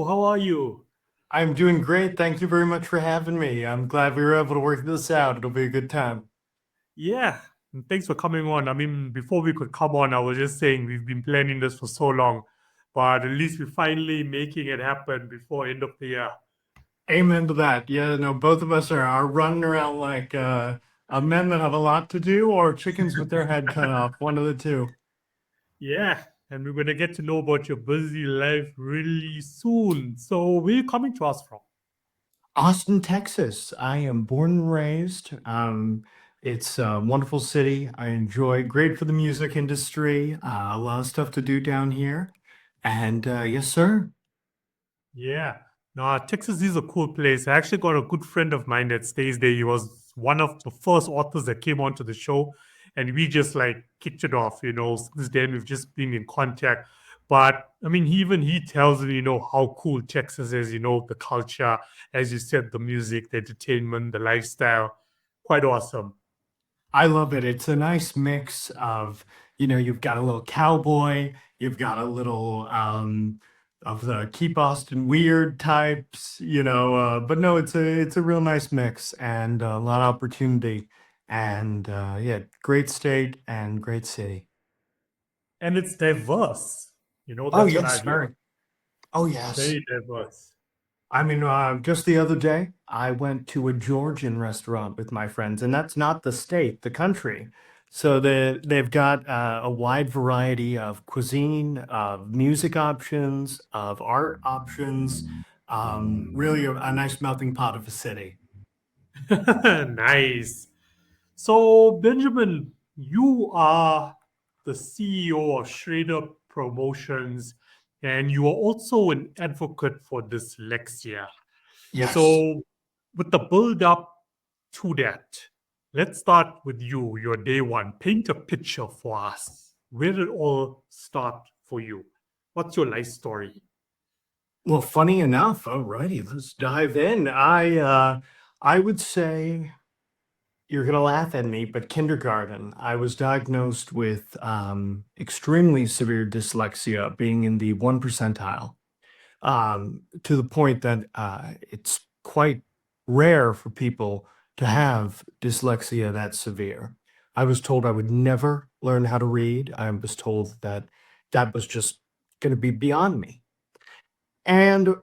Hello, how are you? I'm doing great. Thank you very much for having me. I'm glad we were able to work this out. It'll be a good time. Yeah, and thanks for coming on. I mean, before we could come on, I was just saying we've been planning this for so long, but at least we're finally making it happen before end of the year. Amen to that. Yeah, no, both of us are running around like men that have a lot to do or chickens with their head cut off. One of the two. Yeah, and we're gonna get to know about your busy life really soon. So where are you coming to us from? Austin, Texas. I am born and raised. It's a wonderful city. I enjoy. Great for the music industry. A lot of stuff to do down here. And yes, sir. Yeah. No, Texas is a cool place. I actually got a good friend of mine that stays there. He was one of the first authors that came onto the show, and we just like kicked it off. Since then we've just been in contact. But I mean, even he tells me, how cool Texas is. The culture, as you said, the music, the entertainment, the lifestyle, quite awesome. I love it. It's a nice mix of, you've got a little cowboy, you've got a little of the keep Austin weird types, but no, it's a real nice mix and a lot of opportunity and yeah, great state and great city. And it's diverse. Oh, That's what yes, I've heard. very. Oh, yes. Very diverse. I mean, just the other day, I went to a Georgian restaurant with my friends, and that's not the state, the country. So they've got a wide variety of cuisine, of music options, of art options. Really a nice melting pot of a city. Nice. So, Benjamin, you are the CEO of Shrader Promotions, and you are also an advocate for dyslexia. Yes. So, with the build up to that, let's start with you, your day one. Paint a picture for us. Where did it all start for you? What's your life story? Well, funny enough, alrighty, let's dive in. I would say you're gonna laugh at me, but kindergarten, I was diagnosed with extremely severe dyslexia, being in the one percentile, to the point that it's quite rare for people to have dyslexia that severe. I was told I would never learn how to read. I was told that that was just going to be beyond me. And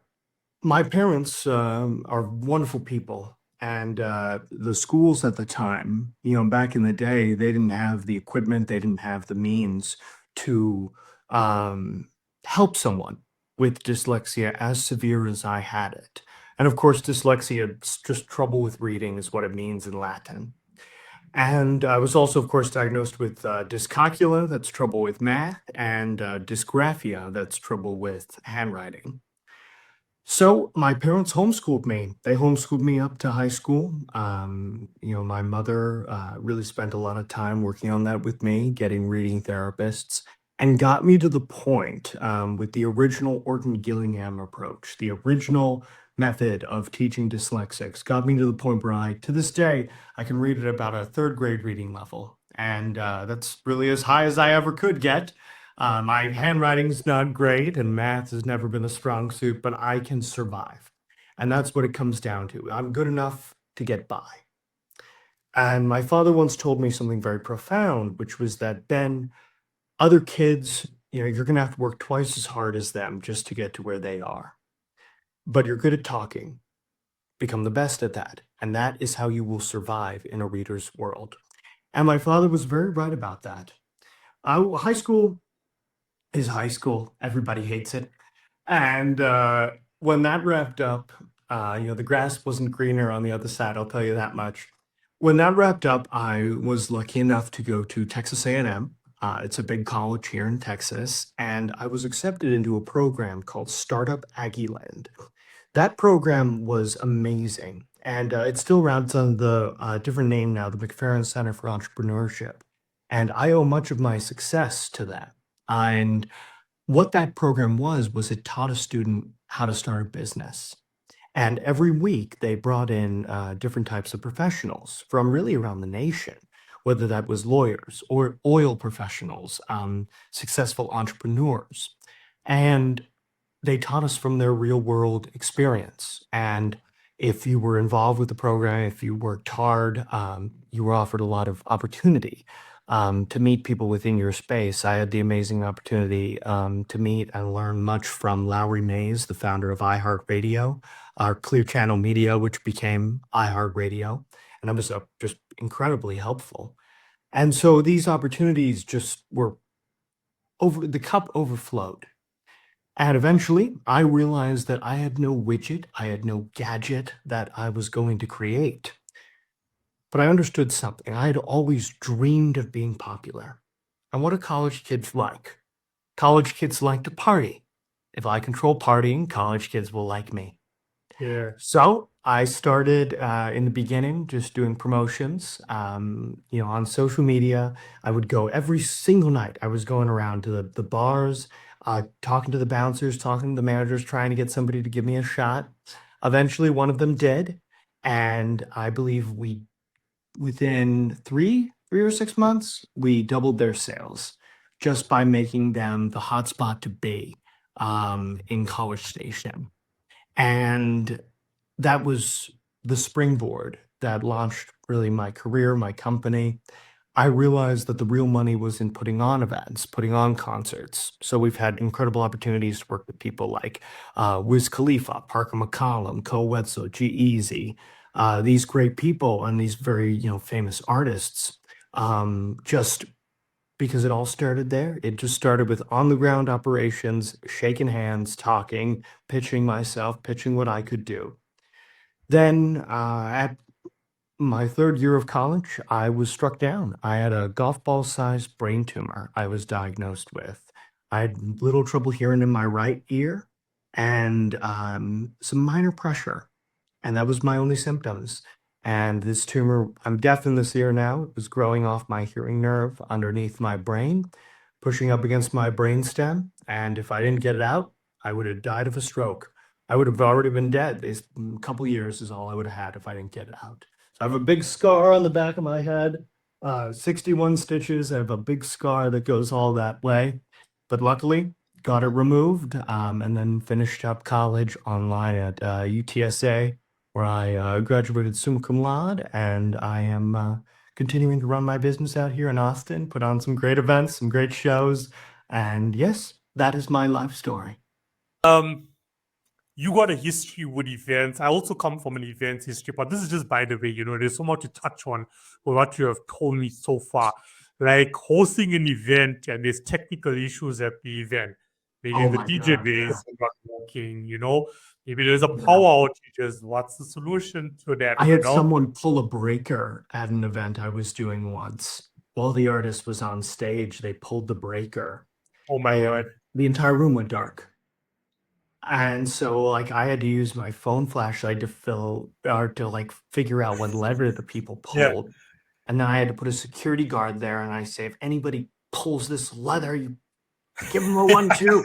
my parents are wonderful people, and the schools at the time, back in the day, they didn't have the equipment, they didn't have the means to um, help someone with dyslexia as severe as I had it. And of course, dyslexia is just trouble with reading, is what it means in Latin. And I was also, of course, diagnosed with dyscalculia, that's trouble with math, and dysgraphia, that's trouble with handwriting. So my parents homeschooled me. They homeschooled me up to high school. My mother really spent a lot of time working on that with me, getting reading therapists, and got me to the point with the original Orton Gillingham approach, the original method of teaching dyslexics, got me to the point where to this day, I can read at about a third grade reading level. And that's really as high as I ever could get. My handwriting's not great, and math has never been a strong suit, but I can survive. And that's what it comes down to. I'm good enough to get by. And my father once told me something very profound, which was that, Ben, other kids, you're going to have to work twice as hard as them just to get to where they are. But you're good at talking. Become the best at that. And that is how you will survive in a reader's world. And my father was very right about that. High school is high school. Everybody hates it. And when that wrapped up, the grass wasn't greener on the other side, I'll tell you that much. When that wrapped up, I was lucky enough to go to Texas A&M. It's a big college here in Texas, and I was accepted into a program called Startup Aggieland. That program was amazing, and it's still around. It's under the different name now, the McFerrin Center for Entrepreneurship. And I owe much of my success to that. And what that program was it taught a student how to start a business. And every week they brought in different types of professionals from really around the nation, whether that was lawyers or oil professionals, successful entrepreneurs. And they taught us from their real world experience. And if you were involved with the program, if you worked hard, you were offered a lot of opportunity to meet people within your space. I had the amazing opportunity to meet and learn much from Lowry Mays, the founder of iHeartRadio, our Clear Channel Media, which became iHeartRadio. And that was just incredibly helpful. And so these opportunities just were the cup overflowed. And eventually, I realized that I had no widget, I had no gadget that I was going to create. But I understood something. I had always dreamed of being popular. And what do college kids like? College kids like to party. If I control partying, college kids will like me. Yeah. So I started in the beginning just doing promotions, on social media. I would go every single night. I was going around to the bars, talking to the bouncers, talking to the managers, trying to get somebody to give me a shot. Eventually, one of them did, and I believe within 3 or 6 months, we doubled their sales just by making them the hotspot to be in College Station. And that was the springboard that launched really my career, my company. I realized that the real money was in putting on events, putting on concerts. So we've had incredible opportunities to work with people like Wiz Khalifa, Parker McCollum, Koe Wetzel, G-Eazy, these great people and these very famous artists. Just because it all started there. It just started with on the ground operations, shaking hands, talking, pitching myself, pitching what I could do. Then at my third year of college, I was struck down. I had a golf ball sized brain tumor I was diagnosed with. I had little trouble hearing in my right ear and some minor pressure. And that was my only symptoms. And this tumor, I'm deaf in this ear now. It was growing off my hearing nerve underneath my brain, pushing up against my brain stem. And if I didn't get it out, I would have died of a stroke. I would have already been dead. A couple years is all I would have had if I didn't get it out. So I have a big scar on the back of my head, 61 stitches. I have a big scar that goes all that way. But luckily, got it removed and then finished up college online at UTSA, where I graduated summa cum laude, and I am continuing to run my business out here in Austin, put on some great events, some great shows, and yes, that is my life story. You got a history with events. I also come from an events history, but this is just by the way, there's so much to touch on with what you have told me so far. Like hosting an event and there's technical issues at the event. Maybe the DJ is not working, maybe there's a power outages. What's the solution to that? I had someone pull a breaker at an event I was doing once. While the artist was on stage, they pulled the breaker. Oh my God. The entire room went dark. And so I had to use my phone flashlight to figure out what lever the people pulled. Yeah. And then I had to put a security guard there, and I say, if anybody pulls this leather, you give them a 1-2.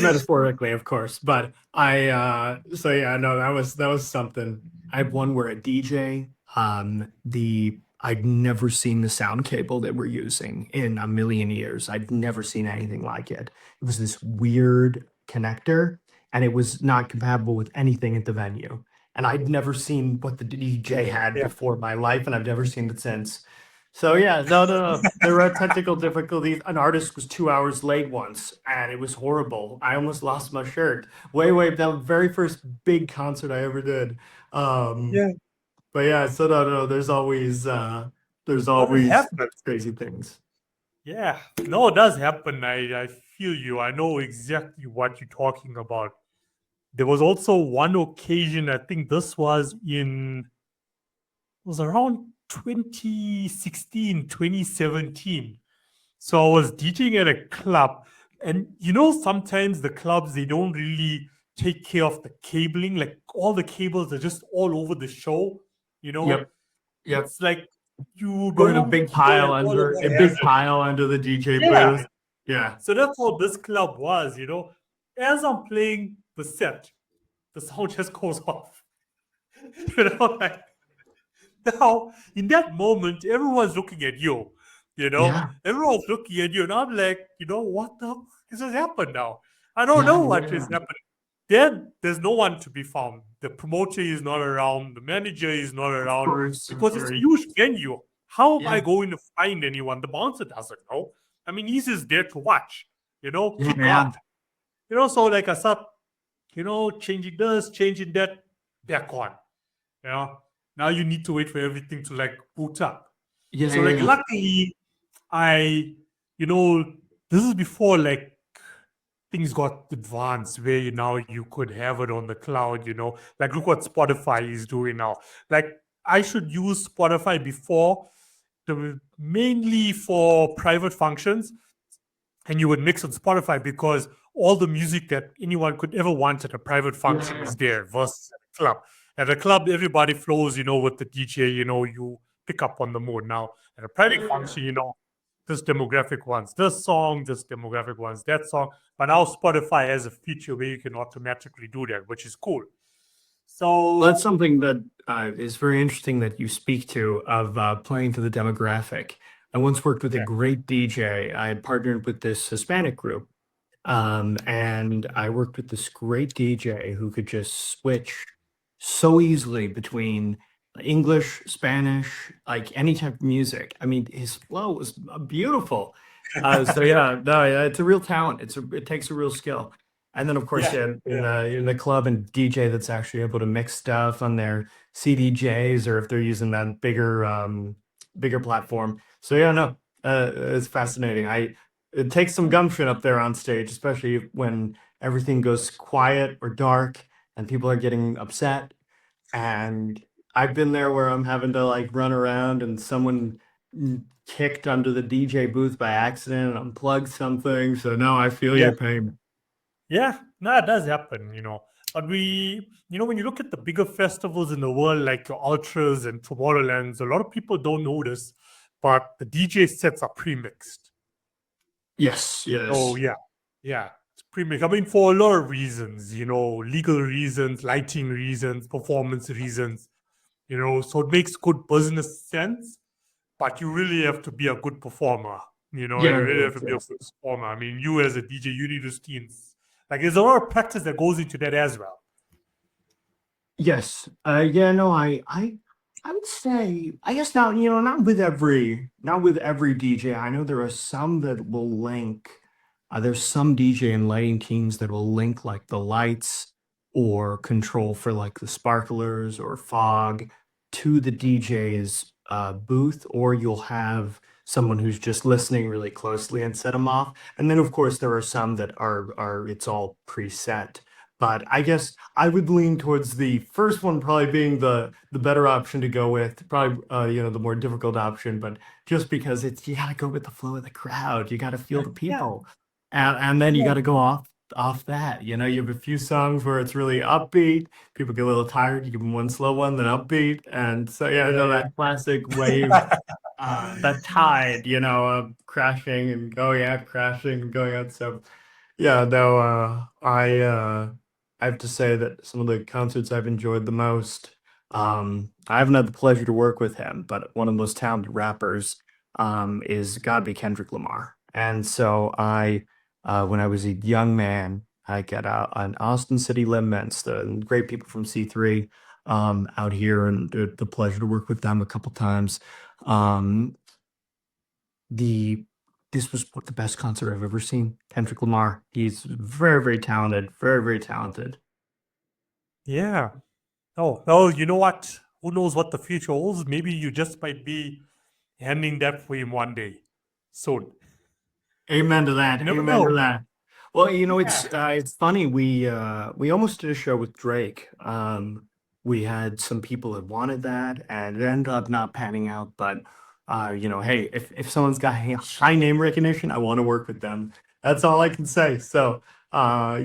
Metaphorically, of course. But that was something. I had one where a DJ, I'd never seen the sound cable that we're using in a million years. I'd never seen anything like it. It was this weird connector, and it was not compatible with anything at the venue. And I'd never seen what the DJ had before in my life, and I've never seen it since. So yeah, no. There were technical difficulties. An artist was 2 hours late once, and it was horrible. I almost lost my shirt. That very first big concert I ever did. But yeah, so no. There's always crazy things. Yeah, no, it does happen. I feel you. I know exactly what you're talking about. There was also one occasion, I think this was around 2016, 2017. So I was DJing at a club, and sometimes the clubs, they don't really take care of the cabling. Like all the cables are just all over the show. Yep. It's like you go in a big pile under the DJ booth. Yeah. So that's how this club was, As I'm playing the set, the sound just goes off. Now, in that moment, everyone's looking at you, Everyone's looking at you, and I'm like, what the hell has happened now? I don't Yeah, know what yeah. is happening. Then there's no one to be found. The promoter is not around. The manager is not Of around course, of because it's a course. huge venue. How am I Yeah, going to find anyone? The bouncer doesn't know. I mean, he's just there to watch, yeah, kick yeah. out. So like I start, changing this, changing that, back on. You know, now you need to wait for everything to like boot up. Yeah, So yeah, like yeah. luckily, I, you know, this is before like things got advanced where now you could have it on the cloud. Like look what Spotify is doing now. Like I should use Spotify before mainly for private functions, and you would mix on Spotify because all the music that anyone could ever want at a private function Yeah. is there versus at a club. At a club, everybody flows, with the DJ, you pick up on the mood. Now, at a private function, this demographic wants this song, this demographic wants that song. But now Spotify has a feature where you can automatically do that, which is cool. Well, So, that's something that is very interesting that you speak to of playing to the demographic. I once worked with a yeah, great DJ. I had partnered with this Hispanic group, and I worked with this great DJ who could just switch so easily between English, Spanish, like any type of music. I mean, his flow was beautiful. So yeah, no, yeah, it's a real talent. It takes a real skill. And then of course, yeah, yeah, yeah, in the club and DJ that's actually able to mix stuff on their CDJs or if they're using that bigger platform. So yeah, no, it's fascinating. It takes some gumption up there on stage, especially when everything goes quiet or dark and people are getting upset. And I've been there where I'm having to like run around and someone kicked under the DJ booth by accident and unplugged something. So no, I feel yeah. your pain. Yeah, no, it does happen. But when you look at the bigger festivals in the world, like your Ultras and Tomorrowlands, a lot of people don't notice, but the DJ sets are pre-mixed. Yes, Oh yes. yeah, yeah, it's pre-mixed. I mean, for a lot of reasons, legal reasons, lighting reasons, performance reasons. So it makes good business sense, but you really have to be a good performer. You Yeah, really have to be a yes. good performer. I mean, you as a DJ, you need to stay like there's a lot of practice that goes into that as well. Yes. Yeah, no, I would say I guess now, not with every DJ. I know there are some that will link there's some DJ and lighting teams that will link like the lights or control for like the sparklers or fog to the DJ's booth, or you'll have someone who's just listening really closely and set them off. And then of course there are some that are it's all preset. But I guess I would lean towards the first one probably being the better option to go with, probably the more difficult option, but just because it's you gotta go with the flow of the crowd. You gotta feel the Yeah, people. And then you yeah, gotta go off that. You have a few songs where it's really upbeat, people get a little tired, you give them one slow one, then upbeat. And so yeah, I know yeah, that classic wave, that tide, of crashing and going out, crashing and going out. So yeah, no, I have to say that some of the concerts I've enjoyed the most, I haven't had the pleasure to work with him, but one of the most talented rappers, is gotta be Kendrick Lamar. And so when I was a young man, I got out on Austin City Limits, the great people from C3, out here, and the pleasure to work with them a couple times. Um, the this was the best concert I've ever seen. Kendrick Lamar. He's very, very talented. Very, very talented. yeah. Oh, you know what? Who knows what the future holds? Maybe you just might be handing that for him one day soon. Amen to You that. never Amen to know. that. Well, Yeah, it's funny. We almost did a show with Drake. We had some people that wanted that, and it ended up not panning out. But hey, if someone's got high name recognition, I want to work with them. That's all I can say. So, for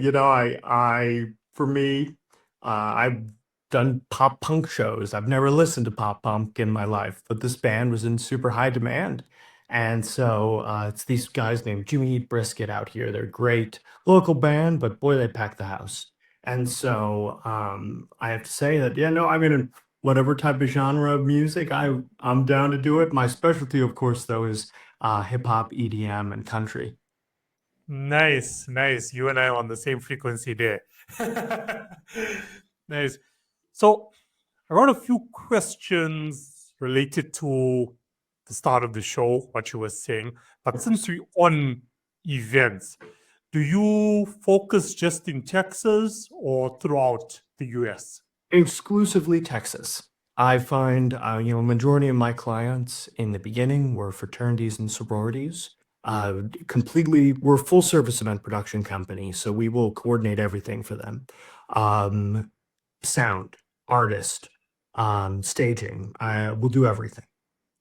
me, I've done pop punk shows. I've never listened to pop punk in my life, but this band was in super high demand. And so it's these guys named Jimmy Eat Brisket out here. They're great local band, but boy, they pack the house. And so I have to say that, yeah, no, I mean, in whatever type of genre of music, I'm down to do it. My specialty, of course, though, is hip hop, EDM, and country. Nice, nice. You and I are on the same frequency there. Nice. So I got a few questions related to the start of the show, what you were saying. But since we're on events, do you focus just in Texas or throughout the US? Exclusively Texas. I find, majority of my clients in the beginning were fraternities and sororities. We're a full service event production company, so we will coordinate everything for them. Sound, artist, staging, we'll do everything.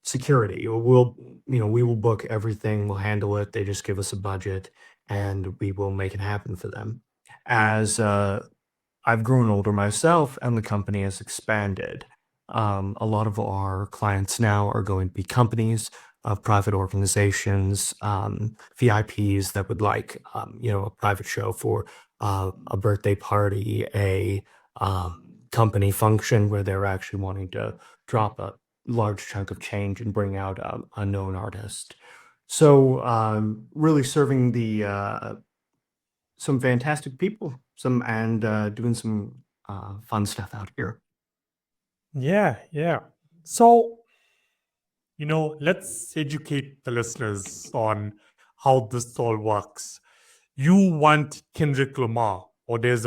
Security, we will book everything, we'll handle it. They just give us a budget and we will make it happen for them. As I've grown older myself and the company has expanded. A lot of our clients now are going to be companies, private organizations, VIPs that would like, a private show for a birthday party, a company function where they're actually wanting to drop a large chunk of change and bring out a known artist. So really serving the some fantastic people, doing some fun stuff out here. Yeah, yeah. So, let's educate the listeners on how this all works. You want Kendrick Lamar, or there's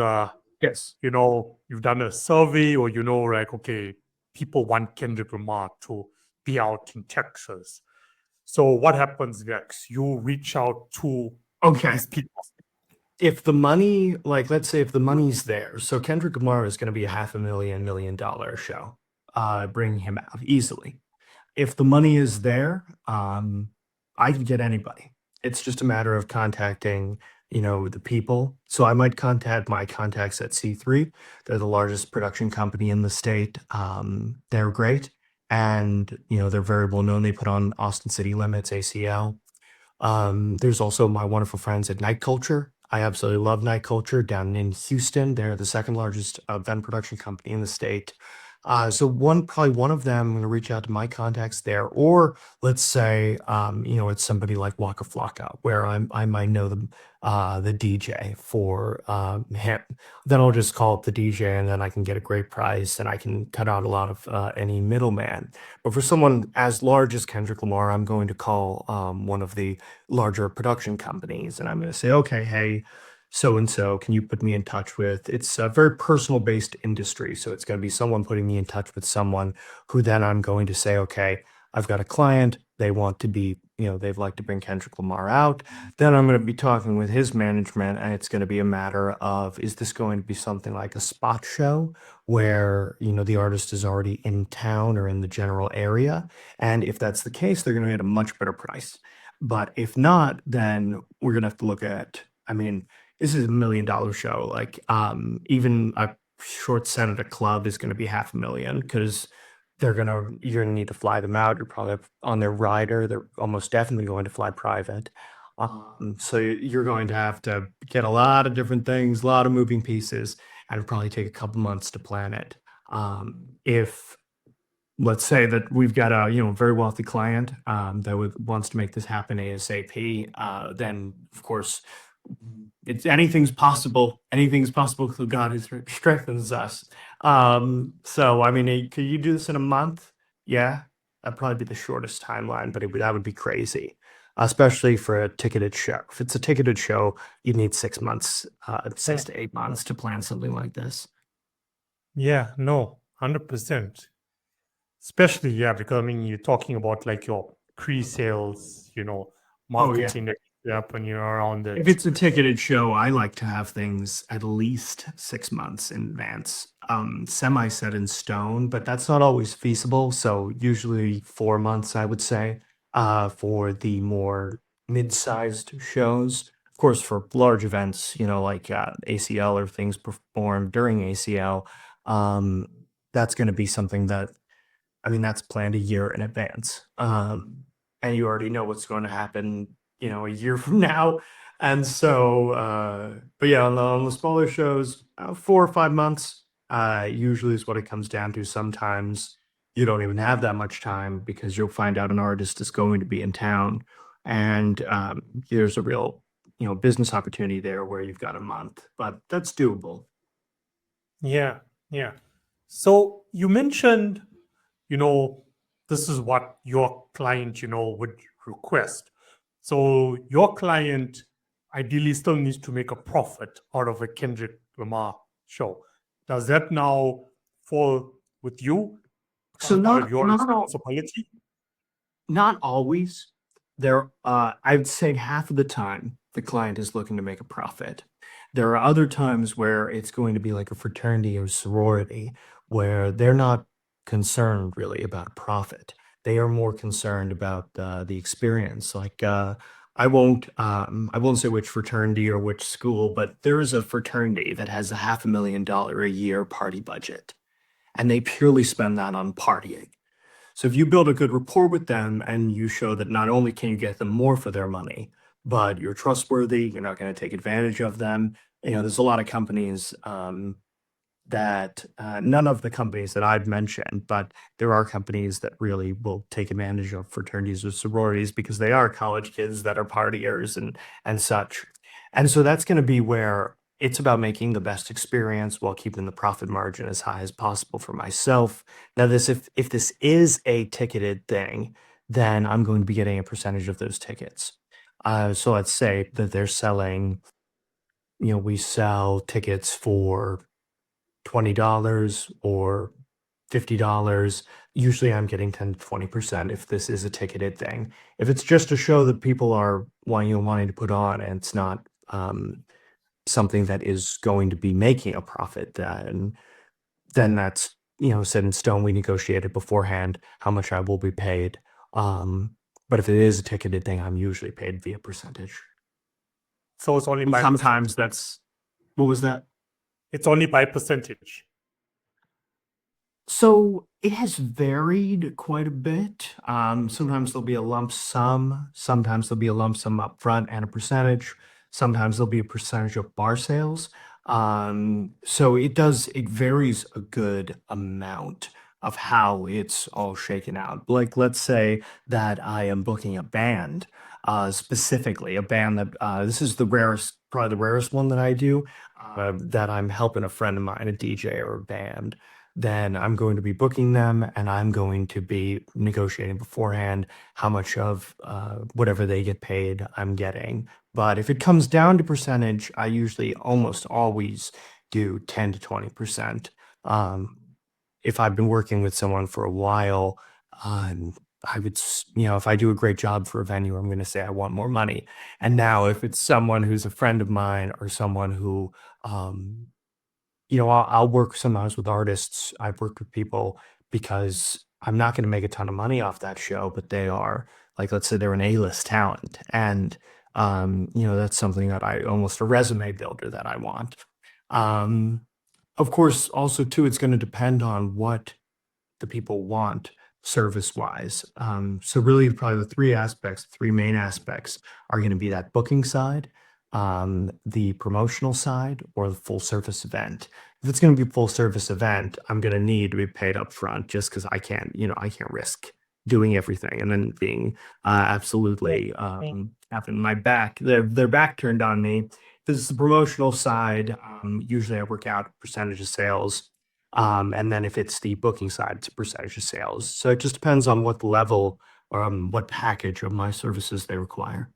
Yes. you've done a survey, or like, okay, people want Kendrick Lamar to be out in Texas. So what happens next? You reach out to Okay. these people. If the money, like, let's say if the money's there, so Kendrick Lamar is going to be a $500,000 $1 million show, bringing him out easily. If the money is there, I can get anybody. It's just a matter of contacting, the people. So I might contact my contacts at C3. They're the largest production company in the state. They're great. And, they're very well known. They put on Austin City Limits, ACL. There's also my wonderful friends at Night Culture. I absolutely love Night Culture down in Houston. They're the second largest event production company in the state. So probably one of them, I'm going to reach out to my contacts there, or let's say, it's somebody like Waka Flocka, where I might know the DJ for him. Then I'll just call up the DJ, and then I can get a great price, and I can cut out a lot of any middleman. But for someone as large as Kendrick Lamar, I'm going to call one of the larger production companies, and I'm going to say, okay, hey, so and so, can you put me in touch with? It's a very personal based industry, so it's going to be someone putting me in touch with someone who then I'm going to say, okay, I've got a client. They want to be, they'd like to bring Kendrick Lamar out. Then I'm going to be talking with his management, and it's going to be a matter of, is this going to be something like a spot show where, the artist is already in town or in the general area? And if that's the case, they're going to get a much better price. But if not, then we're going to have to look at, this is $1 million show. Like, even a short set at a club is going to be $500,000 because you're gonna need to fly them out. You're probably on their rider. They're almost definitely going to fly private. So you're going to have to get a lot of different things, a lot of moving pieces, and it'll probably take a couple months to plan it. If let's say that we've got a very wealthy client that wants to make this happen ASAP, then of course anything's possible. Anything's possible because God strengthens us. So could you do this in a month? Yeah, that'd probably be the shortest timeline, but that would be crazy, especially for a ticketed show. If it's a ticketed show, you need 6 months, 6 to 8 months to plan something like this. Yeah, no, 100%. Especially, yeah, because you're talking about like your pre-sales, marketing that you happen, around it. If it's a ticketed show, I like to have things at least 6 months in advance, semi set in stone, but that's not always feasible. So usually 4 months, I would say, for the more mid-sized shows. Of course, for large events, like ACL or things performed during ACL, that's going to be something that that's planned a year in advance. And you already know what's going to happen, a year from now. And so, but yeah, on the smaller shows, 4 or 5 months, usually is what it comes down to. Sometimes you don't even have that much time because you'll find out an artist is going to be in town and there's a real business opportunity there where you've got a month, but that's doable. Yeah, yeah. So you mentioned, this is what your client, would request. So your client ideally still needs to make a profit out of a Kendrick Lamar show. Does that now fall with you, So come part of not your not all, responsibility? not always. I'd say half of the time the client is looking to make a profit. There are other times where it's going to be like a fraternity or sorority where they're not concerned really about a profit. They are more concerned about the experience. Like I won't say which fraternity or which school, but there is a fraternity that has a $500,000 a year party budget, and they purely spend that on partying. So if you build a good rapport with them and you show that not only can you get them more for their money, but you're trustworthy, you're not going to take advantage of them. There's a lot of companies that none of the companies that I've mentioned, but there are companies that really will take advantage of fraternities or sororities because they are college kids that are partiers and such. And so that's going to be where it's about making the best experience while keeping the profit margin as high as possible for myself. Now, if this is a ticketed thing, then I'm going to be getting a percentage of those tickets. So let's say that they're selling, we sell tickets for $20 or $50. Usually I'm getting 10 to 20% if this is a ticketed thing. If it's just a show that people are wanting to put on and it's not something that is going to be making a profit, then that's set in stone. We negotiated beforehand how much I will be paid. But if it is a ticketed thing, I'm usually paid via percentage. So it's only And by sometimes that's what was that? it's only by percentage. So it has varied quite a bit. Sometimes there'll be a lump sum. Sometimes there'll be a lump sum up front and a percentage. Sometimes there'll be a percentage of bar sales. So it varies a good amount of how it's all shaken out. Like, let's say that I am booking a band, specifically a band that this is probably the rarest one that I do, that I'm helping a friend of mine, a DJ or a band. Then I'm going to be booking them and I'm going to be negotiating beforehand how much of whatever they get paid I'm getting. But if it comes down to percentage, I usually almost always do 10 to 20%. If I've been working with someone for a while, if I do a great job for a venue, I'm going to say I want more money. And now if it's someone who's a friend of mine or someone who, I'll work sometimes with artists. I've worked with people because I'm not going to make a ton of money off that show, but they are, like, let's say they're an A-list talent. And, that's something that almost a resume builder that I want. Of course, also too, it's going to depend on what the people want service-wise. So really probably the three main aspects are going to be that booking side, the promotional side, or the full service event. If it's going to be a full service event, I'm going to need to be paid up front just because I can't risk doing everything and then being absolutely having their back turned on me. If this is the promotional side, usually I work out a percentage of sales. And then if it's the booking side, it's a percentage of sales. So it just depends on what level or what package of my services they require.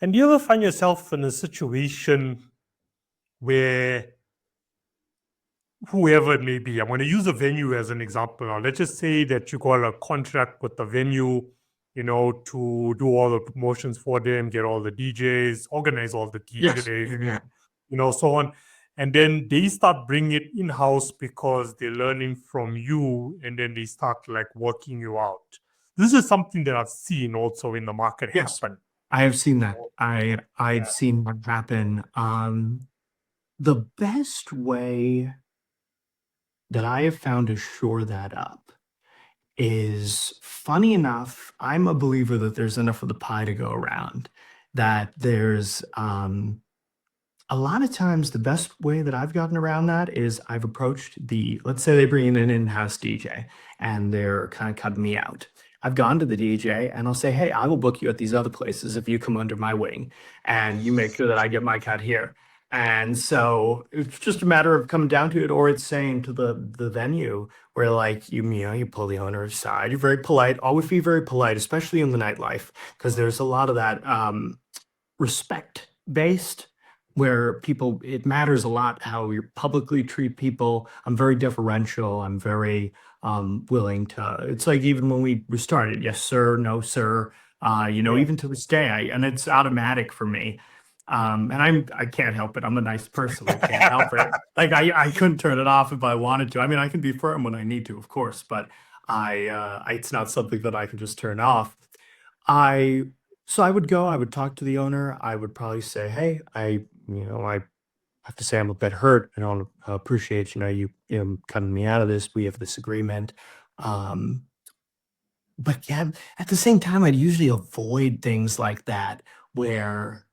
And do you ever find yourself in a situation where whoever it may be, I'm going to use a venue as an example now. Let's just say that you got a contract with the venue, to do all the promotions for them, get all the DJs, organize all the DJs, so on. And then they start bringing it in-house because they're learning from you, and then they start like working you out. This is something that I've seen also in the market happen. I have seen that. I've seen that happen. The best way that I have found to shore that up is, funny enough, I'm a believer that there's enough of the pie to go around, that there's a lot of times the best way that I've gotten around that is I've approached let's say they bring in an in-house DJ and they're kind of cutting me out. I've gone to the DJ and I'll say, hey, I will book you at these other places if you come under my wing and you make sure that I get my cut here. And so it's just a matter of coming down to it, or it's saying to the venue where like you pull the owner aside. You're very polite. Always be very polite, especially in the nightlife, because there's a lot of that respect based where people, it matters a lot how you publicly treat people. I'm very deferential. I'm very willing to, it's like even when we started, yes, sir, no, sir, Yeah. even to this day, and it's automatic for me. And I can't help it. I'm a nice person. I can't help it. Like I couldn't turn it off if I wanted to. I mean, I can be firm when I need to, of course, but it's not something that I can just turn off. I so I would go, I would talk to the owner. I would probably say, "Hey, I have to say I'm a bit hurt. I don't appreciate, you cutting me out of this. We have this agreement." Um, but yeah, at the same time, I'd usually avoid things like that where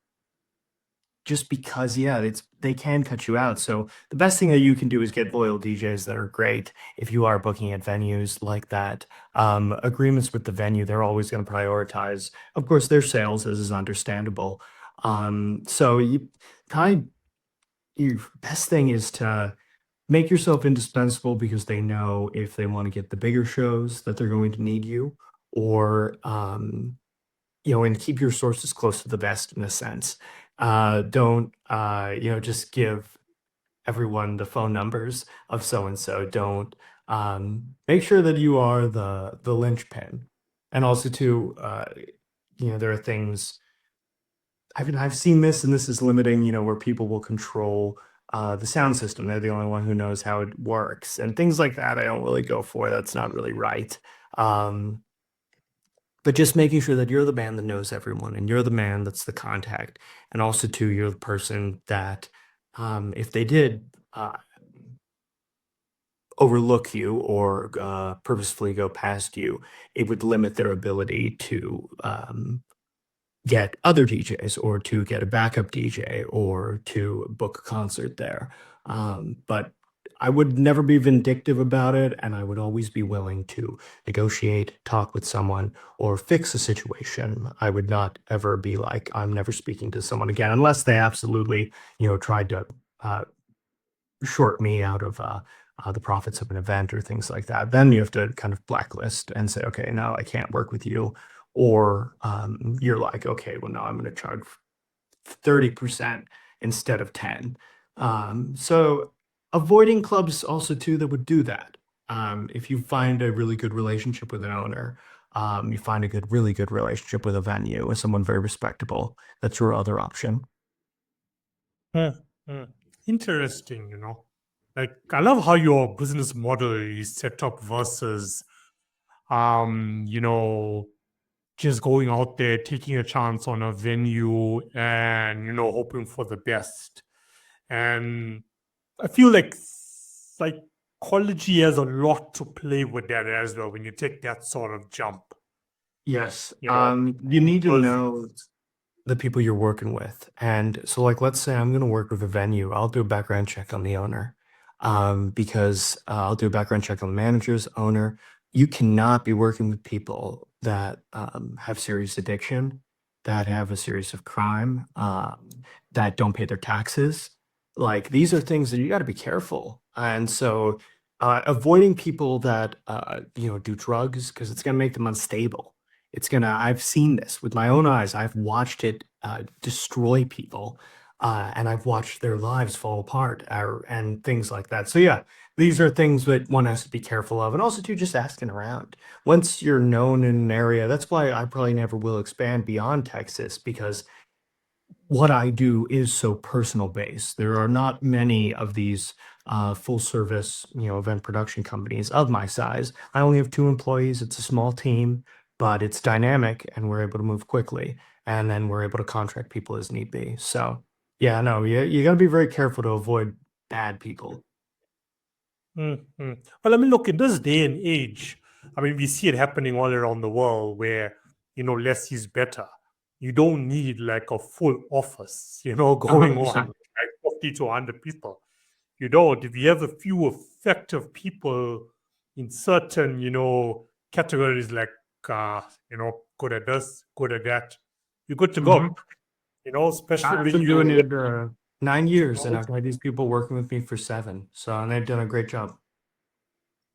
just because, yeah, they can cut you out. So the best thing that you can do is get loyal DJs that are great. If you are booking at venues like that, agreements with the venue, they're always going to prioritize, of course, their sales, as is understandable. So you kind of, your best thing is to make yourself indispensable because they know if they want to get the bigger shows that they're going to need you, or and keep your sources close to the vest in a sense. Don't just give everyone the phone numbers of so and so. Don't make sure that you are the linchpin, and also too, there are things I've seen this, and this is limiting. Where people will control the sound system. They're the only one who knows how it works, and things like that. I don't really go for. That's not really right. Um, but just making sure that you're the man that knows everyone and you're the man that's the contact. And also, too, you're the person that, if they did overlook you or purposefully go past you, it would limit their ability to get other DJs or to get a backup DJ or to book a concert there. But I would never be vindictive about it, and I would always be willing to negotiate, talk with someone, or fix a situation. I would not ever be like, I'm never speaking to someone again, unless they absolutely, tried to uh, short me out of the profits of an event or things like that. Then you have to kind of blacklist and say, okay, no, I can't work with you. Or you're like, okay, well, no, I'm going to charge 30% instead of 10. So avoiding clubs also too that would do that. If you find a really good relationship with an owner, you find a really good relationship with a venue, with someone very respectable, that's your other option. Interesting, Like, I love how your business model is set up versus, um, you know, just going out there, taking a chance on a venue and, hoping for the best. And I feel like psychology has a lot to play with that as well when you take that sort of jump, Yes. you know, You need to because know the people you're working with. And so, like, let's say I'm going to work with a venue. I'll do a background check on the owner, because I'll do a background check on the manager's owner. You cannot be working with people that have serious addiction, that have a series of crime, that don't pay their taxes. Like, these are things that you got to be careful. And so, avoiding people that do drugs, because it's going to make them unstable. I've seen this with my own eyes. I've watched it destroy people, and I've watched their lives fall apart, and things like that. So yeah, these are things that one has to be careful of, and also too, just asking around. Once you're known in an area, that's why I probably never will expand beyond Texas, because what I do is so personal based. There are not many of these full service, event production companies of my size. I only have 2 employees. It's a small team, but it's dynamic and we're able to move quickly. And then we're able to contract people as need be. So yeah, no, you got to be very careful to avoid bad people. Well, I mean, look, in this day and age, I mean, we see it happening all around the world where, less is better. You don't need like a full office, going on, 100%. like 50 to 100 people. You don't. If you have a few effective people in certain, categories like good at this, good at that, you're good to Mhm. go. Especially I've when been doing you, it 9 years, and I've had these people working with me for 7. So, and they've done a great job.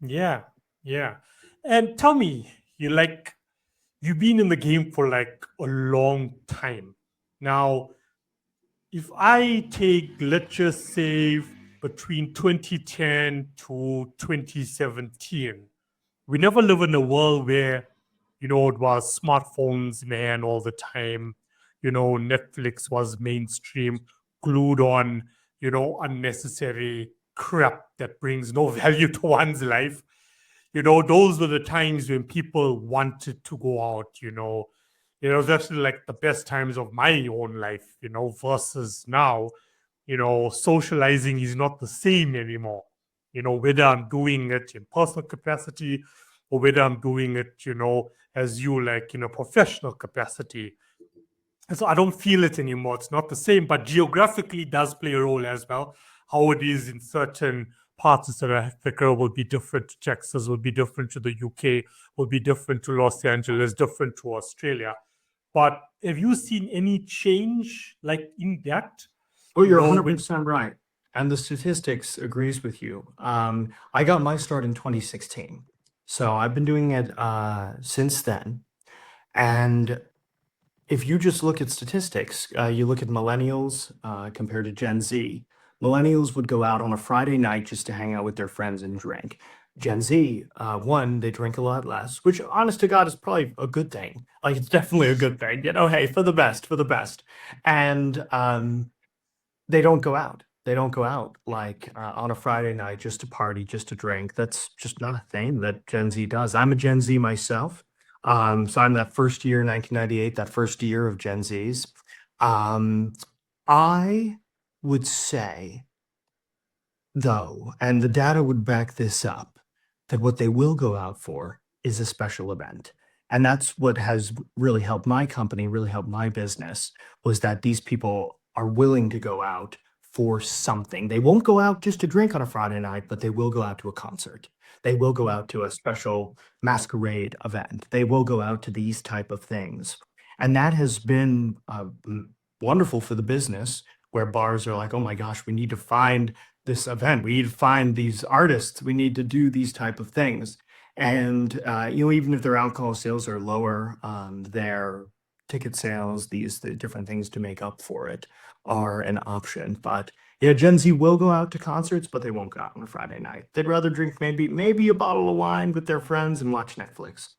yeah, yeah. And tell me, you've been in the game for like a long time. Now, if I take, let's just say, between 2010 to 2017, we never live in a world where, it was smartphones in the hand all the time. Netflix was mainstream, glued on, unnecessary crap that brings no value to one's life. Those were the times when people wanted to go out. That's like the best times of my own life, versus now, socializing is not the same anymore. Whether I'm doing it in personal capacity or whether I'm doing it, as you like, professional capacity. And so I don't feel it anymore. It's not the same, but geographically it does play a role as well. How it is in certain parts of South Africa will be different to Texas, will be different to the UK, will be different to Los Angeles, different to Australia. But have you seen any change like in that? Oh, you're When 100% right. And the statistics agrees with you. I got my start in 2016. So I've been doing it since then. And if you just look at statistics, you look at millennials compared to Gen Z. Millennials would go out on a Friday night just to hang out with their friends and drink. Gen Z, one, they drink a lot less, which, honest to God, is probably a good thing. Like, it's definitely a good thing. Hey, for the best, for the best. And they don't go out. They don't go out like on a Friday night just to party, just to drink. That's just not a thing that Gen Z does. I'm a Gen Z myself. So I'm that first year, 1998, that first year of Gen Zs. Um, I would say, though, and the data would back this up, that what they will go out for is a special event. And that's what has really helped my company, really helped my business, was that these people are willing to go out for something. They won't go out just to drink on a Friday night, but they will go out to a concert. They will go out to a special masquerade event. They will go out to these type of things. And that has been wonderful for the business, where bars are like, oh my gosh, we need to find this event. We need to find these artists. We need to do these type of things. And even if their alcohol sales are lower, their ticket sales, the different things to make up for it are an option. But yeah, Gen Z will go out to concerts, but they won't go out on a Friday night. They'd rather drink maybe a bottle of wine with their friends and watch Netflix.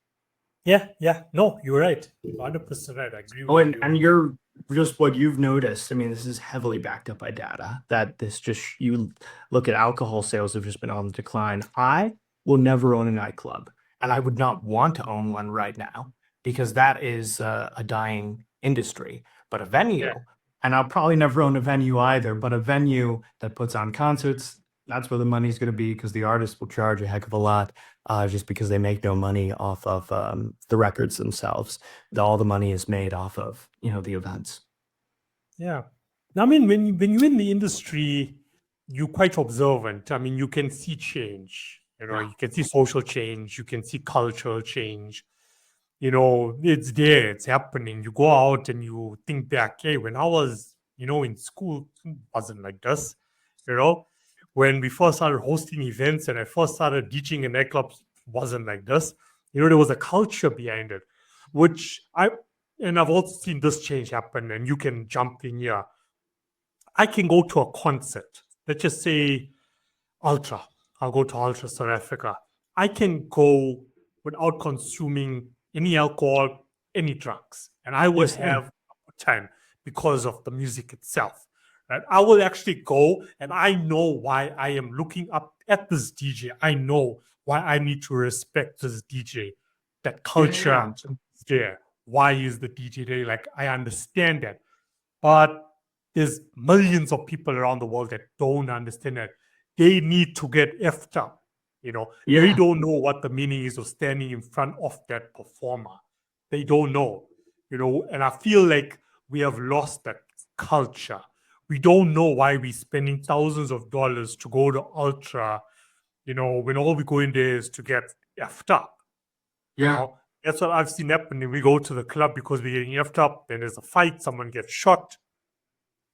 yeah, no, you're right. 100% right. I agree Oh, with and you. you're just what you've noticed. I mean, this is heavily backed up by data that this just you look at alcohol sales have just been on the decline. I will never own a nightclub, and I would not want to own one right now because that is a dying industry. But a Yeah. venue, and I'll probably never own a venue either, but a venue that puts on concerts, that's where the money's going to be because the artist will charge a heck of a lot just because they make no money off of the records themselves. All the money is made off of the events. Yeah. Now, I mean, when you're in the industry, you're quite observant. I mean, you can see change. Yeah. You can see social change. You can see cultural change. It's there. It's happening. You go out and you think back. Hey, when I was, in school, it wasn't like this. You know, when we first started hosting events and I first started teaching in nightclubs, it wasn't like this. There was a culture behind it, which I've also seen this change happen. And you can jump in here. I can go to a concert. Let's just say Ultra. I'll go to Ultra South Africa. I can go without consuming any alcohol, any drugs, and I would Yes, same. have a good time because of the music itself. Right? I will actually go, and I know why I am looking up at this DJ. I know why I need to respect this DJ. That culture Yeah. is there. Why is the DJ there? Like I understand that, but there's millions of people around the world that don't understand that they need to get effed up. They Yeah. don't know what the meaning is of standing in front of that performer. They don't know, and I feel like we have lost that culture. We don't know why we're spending thousands of dollars to go to Ultra, when all we go in there is to get effed up. you Yeah. know That's what I've seen happening. We go to the club because we're getting effed up, then there's a fight, someone gets shot.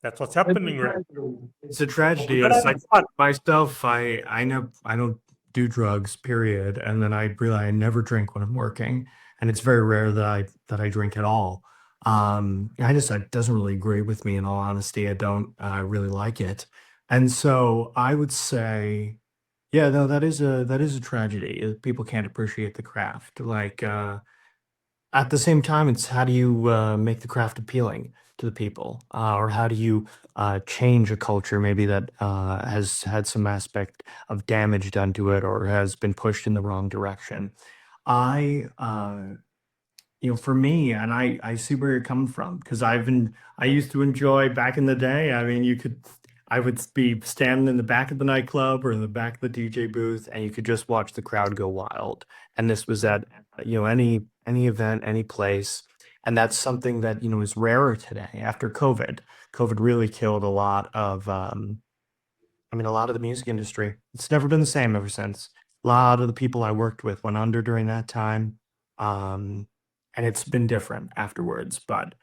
That's what's It's a happening, right? tragedy. It's a But we tragedy. gotta It's have like fun. myself, I know I don't do drugs, period. And then I realize I never drink when I'm working. And it's very rare that I drink at all. I just it doesn't really agree with me in all honesty. I don't really like it. And so I would say, yeah, no, that is a tragedy. People can't appreciate the craft. Like at the same time, it's how do you make the craft appealing to the people, or how do you change a culture maybe that has had some aspect of damage done to it or has been pushed in the wrong direction. I for me, and I see where you're coming from because I used to enjoy back in the day. I mean, I would be standing in the back of the nightclub or in the back of the DJ booth, and you could just watch the crowd go wild. And this was at any event, any place, and that's something that is rarer today after COVID. COVID really killed a lot of a lot of the music industry. It's never been the same ever since. A lot of the people I worked with went under during that time. Um, and it's been different afterwards. But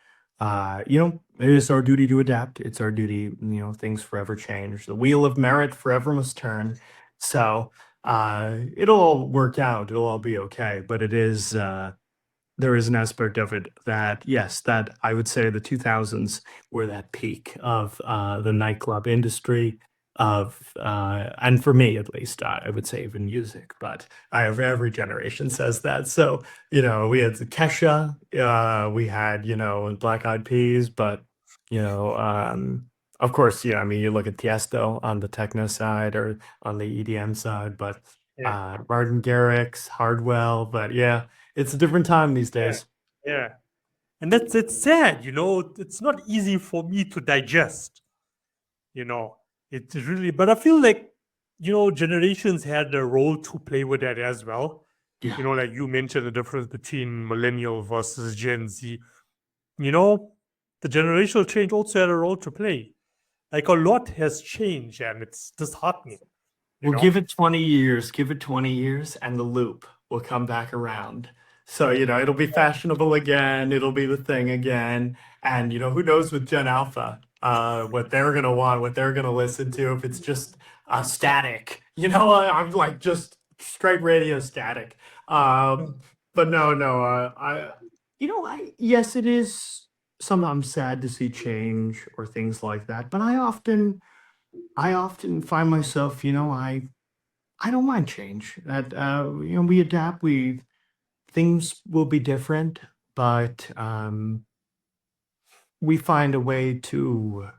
it is our duty to adapt. It's our duty, things forever change. The wheel of merit forever must turn. So it'll all work out. It'll all be okay. But there is an aspect of it that, yes, that I would say the 2000s were that peak of the nightclub industry and for me at least, I would say even music, but every generation says that. So, we had the Kesha, we had, Black Eyed Peas, but, you know, um, of course, yeah, I mean, you look at Tiesto on the techno side or on the EDM side, but Yeah, Martin Garrix, Hardwell, but yeah, it's a different time these yeah, days. yeah. And it's sad, it's not easy for me to digest, you know. It's really, but I feel like, generations had a role to play with that as well. Yeah. Like you mentioned the difference between millennial versus Gen Z. You know, the generational change also had a role to play. Like a lot has changed and it's disheartening, you We'll know? give it 20 years, and the loop will come back around. So, it'll be fashionable again, it'll be the thing again. And, who knows with Gen Alpha, what they're going to want, what they're going to listen to, if it's just static, I'm like just straight radio static. Um, but no, no, yes, it is sometimes sad to see change or things like that. But I often find myself, I don't mind change. That we adapt. We Things will be different, but we find a way to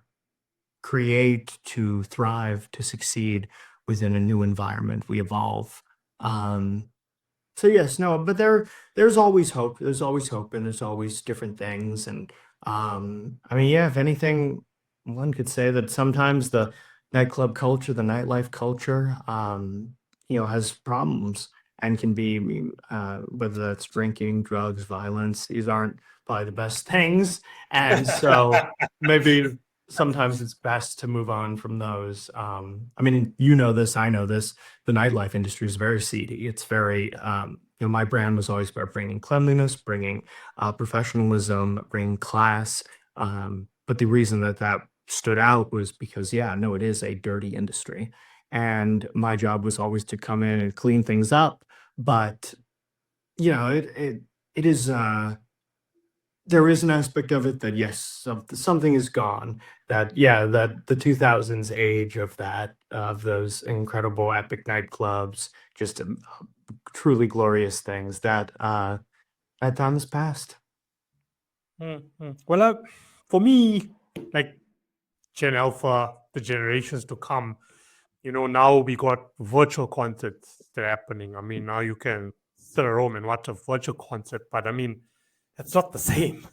create, to thrive, to succeed within a new environment. We evolve. Um, so yes, no, but there's always hope. There's always hope, and there's always different things. And I mean, yeah, if anything, one could say that sometimes the nightclub culture, the nightlife culture, has problems and can be, whether that's drinking, drugs, violence. These aren't probably the best things, and so maybe sometimes it's best to move on from those. I mean, this, I know this, the nightlife industry is very seedy. It's very, my brand was always about bringing cleanliness, bringing professionalism, bringing class. But the reason that stood out was because, yeah, no, it is a dirty industry. And my job was always to come in and clean things up. But, it is, there is an aspect of it that yes, something is gone. That yeah, that the 2000s age of those incredible epic nightclubs, just truly glorious things that time has passed. Well, for me, like Gen Alpha, the generations to come, now we got virtual concerts that are happening. I mean, now you can sit at home and watch a virtual concert, but I mean, it's not the same,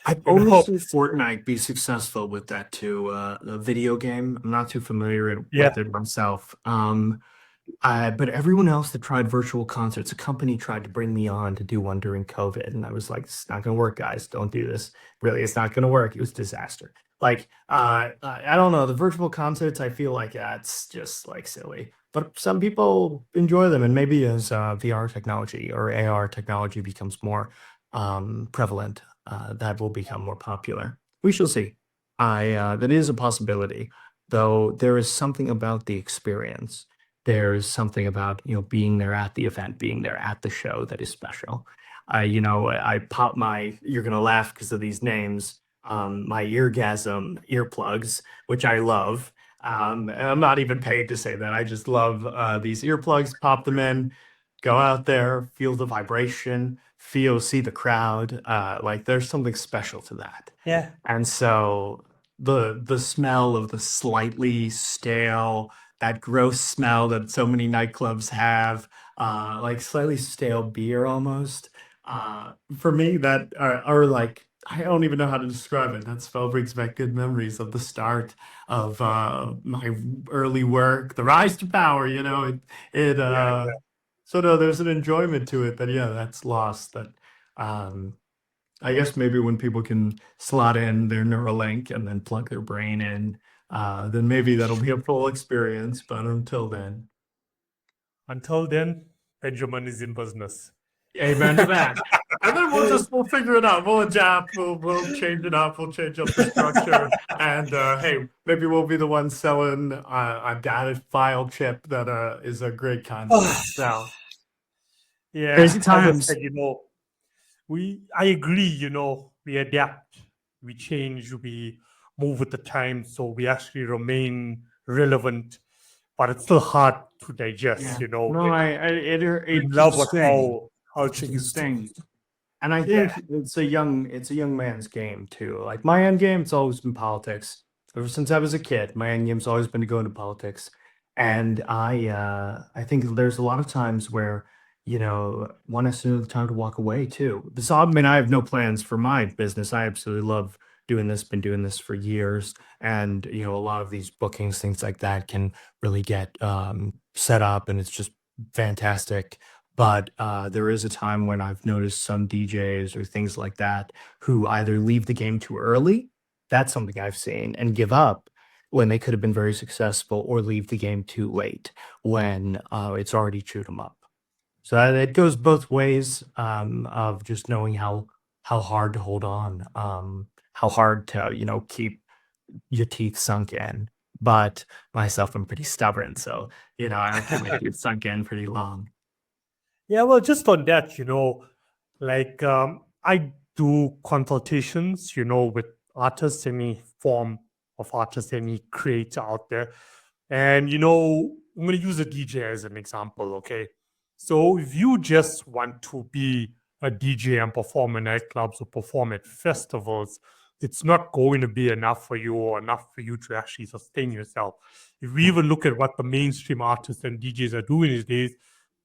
I've you only know? seen Fortnite be successful with that too. The video game. I'm not too familiar Yeah. with it myself. But everyone else that tried virtual concerts, a company tried to bring me on to do one during COVID, and I was like, "It's not going to work, guys. Don't do this. Really, it's not going to work." It was a disaster. Like, I don't know, the virtual concerts. I feel like that's just like silly. but some people enjoy them, and maybe as VR technology or AR technology becomes more prevalent, that will become more popular. We shall see. That is a possibility, though. There is something about the experience. There's something about being there at the event, being there at the show that is special. I pop my. You're gonna laugh because of these names. My eargasm earplugs, which I love. And I'm not even paid to say that. I just love these earplugs. Pop them in, go out there, feel the vibration, see the crowd. Like there's something special to that. Yeah. And so the smell of the slightly stale, that gross smell that so many nightclubs have, like slightly stale beer almost. For me, that are like I don't even know how to describe it. That spell brings back good memories of the start of my early work, the rise to power. So no, there's an enjoyment to it that that's lost. That I guess maybe when people can slot in their Neuralink and then plug their brain in, then maybe that'll be a full experience. But until then, Benjamin is in business. amen to that. And then we'll figure it out. We'll adapt. We'll change it up. We'll change up the structure. And hey, maybe we'll be the ones selling a data file chip that is a great concept. So Yeah, crazy as I times. said, I agree, we adapt, we change, we move with the times, so we actually remain relevant, but it's still hard to digest, No, We it's love what insane. how It's things insane. And I think it's a young man's game too. Like my end game, it's always been politics. Ever since I was a kid, my end game's always been to go into politics. And I think there's a lot of times where, one has to know the time to walk away too. I mean, I have no plans for my business. I absolutely love doing this, been doing this for years. And, a lot of these bookings, things like that can really get set up, and it's just fantastic. But there is a time when I've noticed some DJs or things like that who either leave the game too early, that's something I've seen, and give up when they could have been very successful, or leave the game too late when it's already chewed them up. So it goes both ways of just knowing how hard to hold on, how hard to keep your teeth sunk in. But myself, I'm pretty stubborn, so I keep my teeth sunk in pretty long. Yeah, well, just on that, I do consultations, with artists, any form of artist, any creator out there. And, I'm going to use a DJ as an example, okay? So if you just want to be a DJ and perform in nightclubs or perform at festivals, it's not going to be enough for you, or enough for you to actually sustain yourself. If we even look at what the mainstream artists and DJs are doing these days,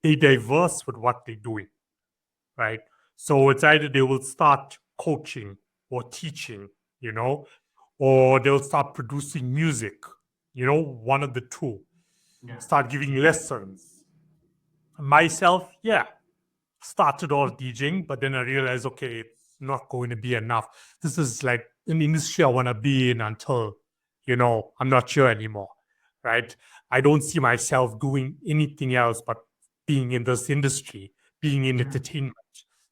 they diverse with what they're doing, right? So it's either they will start coaching or teaching, or they'll start producing music, one of the two. Start giving lessons. Myself, started off DJing, but then I realized, okay, it's not going to be enough. This is like an industry I want to be in until, I'm not sure anymore, right? I don't see myself doing anything else but being in this industry, being in entertainment,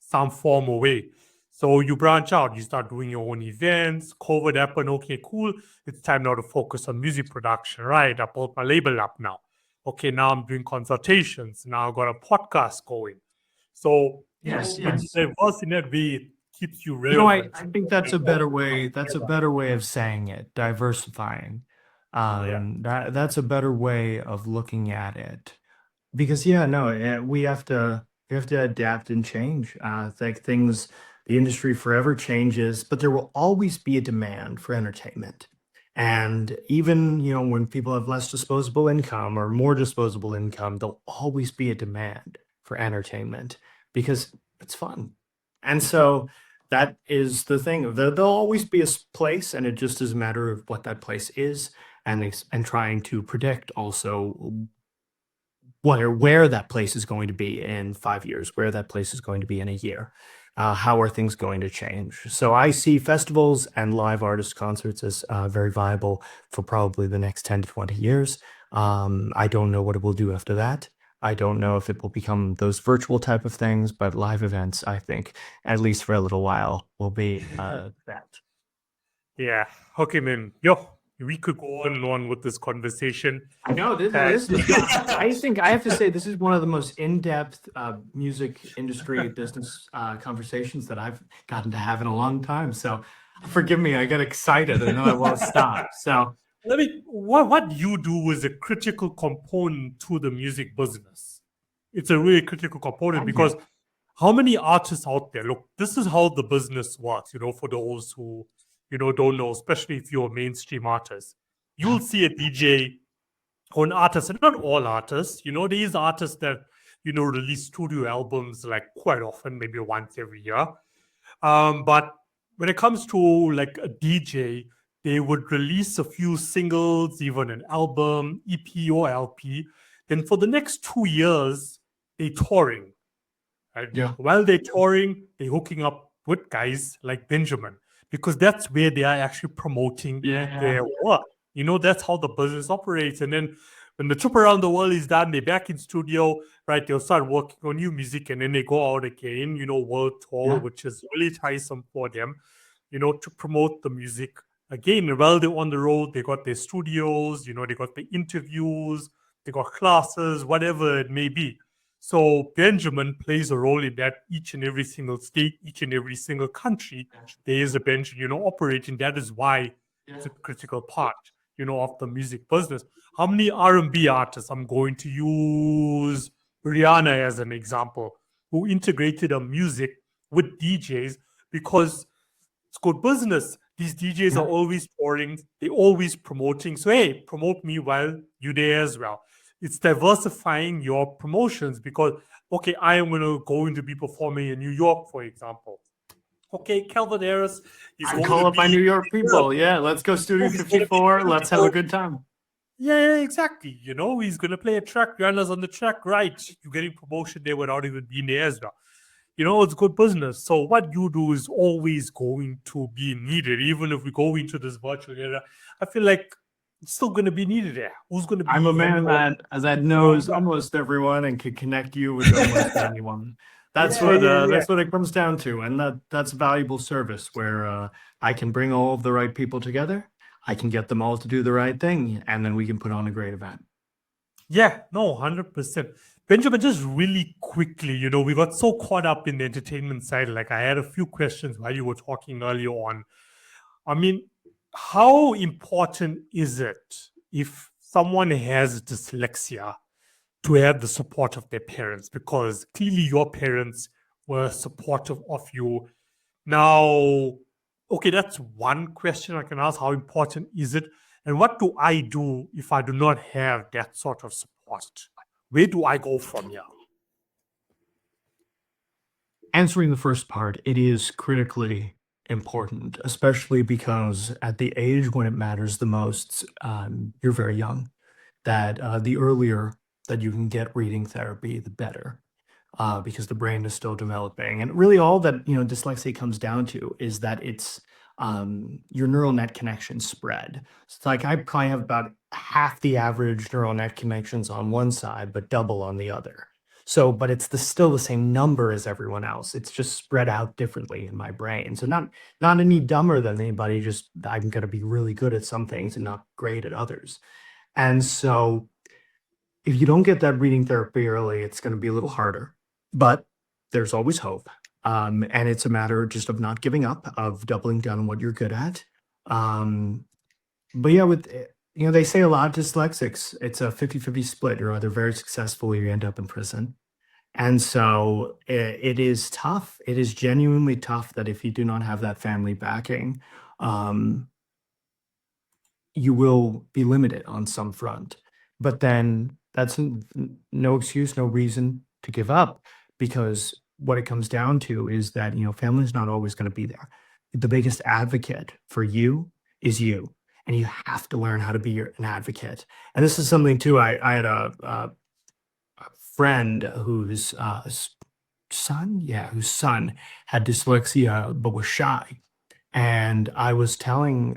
some form or way. So you branch out, you start doing your own events. COVID happened, okay, cool. It's time now to focus on music production, right? I built my label up now. Okay, now I'm doing consultations. Now I've got a podcast going. So Yes. diverse in that way, it keeps you relevant. I think that's a better way. That's a better way of saying it. Diversifying. That's a better way of looking at it. Because we have to adapt and change. I think the industry forever changes, but there will always be a demand for entertainment. And even when people have less disposable income or more disposable income, there'll always be a demand for entertainment because it's fun. And so that is the thing. There'll always be a place, and it just is a matter of what that place is, and trying to predict also where that place is going to be in 5 years, where that place is going to be in a year. how are things going to change? So I see festivals and live artist concerts as very viable for probably the next 10 to 20 years. I don't know what it will do after that. I don't know if it will become those virtual type of things, but live events, I think, at least for a little while, will be that. Yeah. Okay, man. Yo, we could go on and on with this conversation. I know this is. I think I have to say this is one of the most in-depth music industry business conversations that I've gotten to have in a long time. So, forgive me, I get excited and then I won't stop. So, what you do is a critical component to the music business. It's a really critical component because how many artists out there? Look, this is how the business works, for those who, don't know, especially if you're a mainstream artist. You'll see a DJ or an artist, and not all artists, these artists that, release studio albums like quite often, maybe once every year. But when it comes to like a DJ, they would release a few singles, even an album, EP or LP. Then for the next 2 years, they touring. Right? Yeah. While they're touring, they're hooking up with guys like Benjamin because that's where they are actually promoting their work. That's how the business operates. And then when the trip around the world is done, they're back in studio, right? They'll start working on new music and then they go out again, world tour, which is really tiresome for them, to promote the music again. And while they're on the road, they got their studios, they got the interviews, they got classes, whatever it may be. So Benjamin plays a role in that each and every single state, each and every single country. There is a Benjamin, operating. That is why it's a critical part, of the music business. How many R&B artists, I'm going to use Rihanna as an example, who integrated her music with DJs because it's good business. These DJs are always touring, they're always promoting. So, hey, promote me while you're there as well. It's diversifying your promotions because, okay, I am going to be performing in New York, for example. Okay, Calvin Harris. I call up my New York people. Yeah, let's go Studio 54. Let's have a good time. Yeah, exactly. He's going to play a track. Rihanna's on the track, right? You're getting promotion there without even being there as well. It's good business. So what you do is always going to be needed. Even if we go into this virtual era, I feel like it's still going to be needed there. Who's going to be? I'm a man that knows almost everyone and can connect you with almost anyone. That's what it comes down to, and that's a valuable service where I can bring all of the right people together. I can get them all to do the right thing, and then we can put on a great event. Yeah, no, 100%. Benjamin, just really quickly, we got so caught up in the entertainment side. Like I had a few questions while you were talking earlier on. I mean, how important is it if someone has dyslexia to have the support of their parents? Because clearly your parents were supportive of you. Now, okay, that's one question I can ask. How important is it? And what do I do if I do not have that sort of support? Where do I go from here? Answering the first part, it is critically important, especially because at the age when it matters the most, you're very young, that the earlier that you can get reading therapy, the better, because the brain is still developing. And really all that, dyslexia comes down to is that it's your neural net connections spread. So it's like I probably have about half the average neural net connections on one side, but double on the other. So, but it's still the same number as everyone else. It's just spread out differently in my brain. So not any dumber than anybody, just I'm going to be really good at some things and not great at others. And so if you don't get that reading therapy early, it's going to be a little harder, but there's always hope. And it's a matter just of not giving up, of doubling down on what you're good at. But yeah, they say a lot of dyslexics, it's a 50-50 split. You're either very successful or you end up in prison. And so it is tough. It is genuinely tough that if you do not have that family backing, you will be limited on some front. But then that's no excuse, no reason to give up, because what it comes down to is that, family is not always going to be there. The biggest advocate for you is you. And you have to learn how to be an advocate. And this is something too, I had a friend who's whose son had dyslexia but was shy. And I was telling